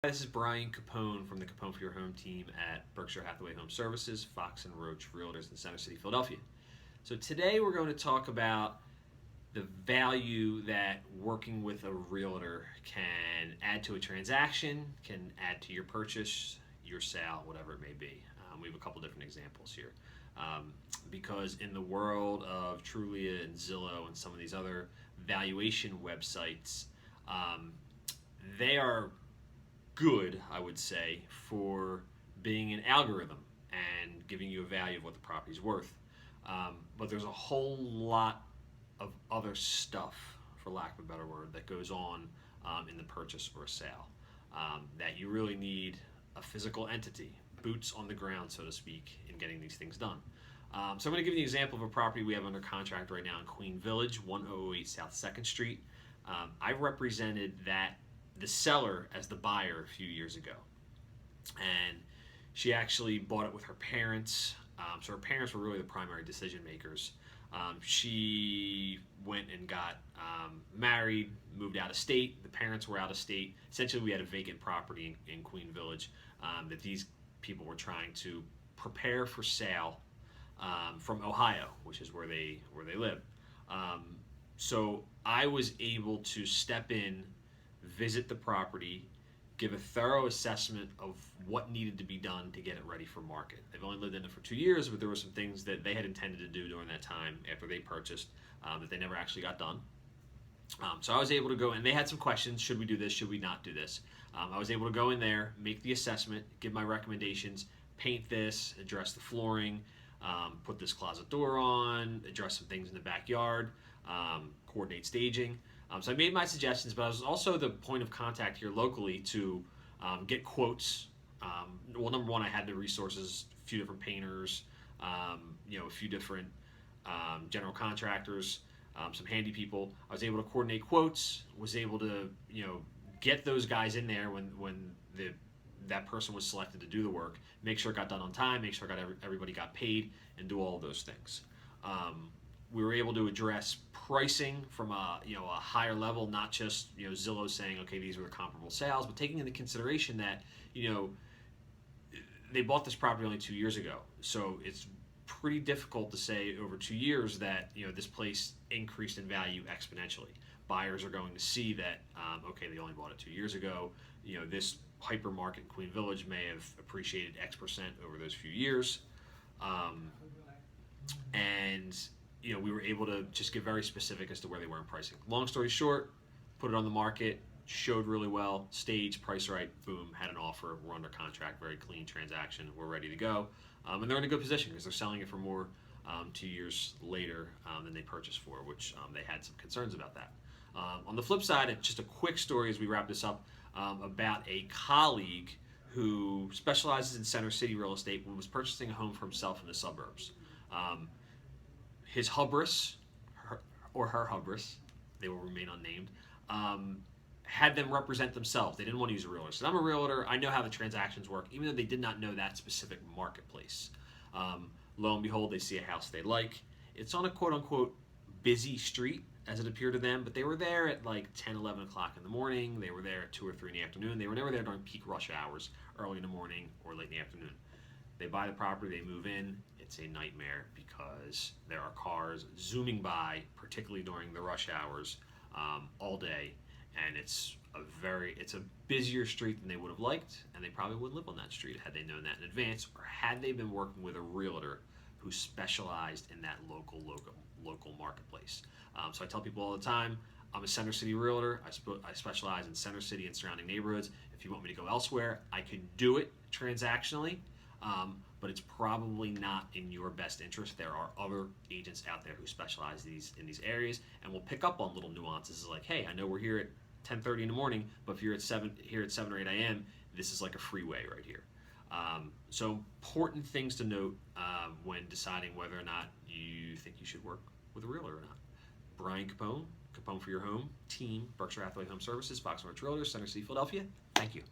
This is Bryan Capone from the Capone for Your Home team at Berkshire Hathaway Home Services, Fox and Roach Realtors in Center City, Philadelphia. So today we're going to talk about the value that working with a realtor can add to a transaction, can add to your purchase, your sale, whatever it may be. We have a couple different examples here. Because in the world of Trulia and Zillow and some of these other valuation websites, they are good, I would say, for being an algorithm and giving you a value of what the property's worth. But there's a whole lot of other stuff, for lack of a better word, that goes on in the purchase or sale that you really need a physical entity, boots on the ground, so to speak, in getting these things done. So I'm going to give you an example of a property we have under contract right now in Queen Village, 1008 South 2nd Street. I represented the seller as the buyer a few years ago, and she actually bought it with her parents. So her parents were really the primary decision makers. She went and got married, moved out of state. The parents were out of state. Essentially, we had a vacant property in Queen Village that these people were trying to prepare for sale from Ohio, which is where they live. So I was able to step in, visit the property, give a thorough assessment of what needed to be done to get it ready for market. They've only lived in it for 2 years, but there were some things that they had intended to do during that time after they purchased that they never actually got done. So I was able to go, and they had some questions: should we do this? Should we not do this? I was able to go in there, make the assessment, give my recommendations, paint this, address the flooring, put this closet door on, address some things in the backyard, coordinate staging. So I made my suggestions, but I was also the point of contact here locally to get quotes. Well, number one, I had the resources: a few different painters, a few different general contractors, some handy people. I was able to coordinate quotes. Was able to get those guys in there when that person was selected to do the work. Make sure it got done on time. Make sure everybody got paid, and do all of those things. We were able to address pricing from a higher level, not just Zillow saying, okay, these were the comparable sales, but taking into consideration that they bought this property only 2 years ago, so it's pretty difficult to say over 2 years that this place increased in value exponentially. Buyers are going to see that okay, they only bought it 2 years ago. This hypermarket in Queen Village may have appreciated X percent over those few years, and we were able to just get very specific as to where they were in pricing. Long story short, put it on the market, showed really well, staged, price right, boom, had an offer, we're under contract, very clean transaction, we're ready to go. And they're in a good position because they're selling it for more 2 years later than they purchased for, which they had some concerns about that. On the flip side, just a quick story as we wrap this up about a colleague who specializes in Center City real estate and was purchasing a home for himself in the suburbs. His hubris, her hubris, they will remain unnamed, had them represent themselves. They didn't want to use a realtor. So I'm a realtor. I know how the transactions work, even though they did not know that specific marketplace. Lo and behold, they see a house they like. It's on a quote-unquote busy street, as it appeared to them, but they were there at like 10, 11 o'clock in the morning. They were there at 2 or 3 in the afternoon. They were never there during peak rush hours, early in the morning or late in the afternoon. They buy the property, they move in. It's a nightmare because there are cars zooming by, particularly during the rush hours, all day, and it's a busier street than they would have liked, and they probably wouldn't live on that street had they known that in advance, or had they been working with a realtor who specialized in that local marketplace. So I tell people all the time, I'm a Center City realtor. I specialize in Center City and surrounding neighborhoods. If you want me to go elsewhere, I could do it transactionally. But it's probably not in your best interest. There are other agents out there who specialize in these areas and will pick up on little nuances like, hey, I know we're here at 10:30 in the morning, but if you're at 7 or 8 a.m., this is like a freeway right here. So important things to note when deciding whether or not you think you should work with a realtor or not. Bryan Capone, Capone for Your Home, team, Berkshire Hathaway Home Services, Fox and Roach Realtors, Center City, Philadelphia. Thank you.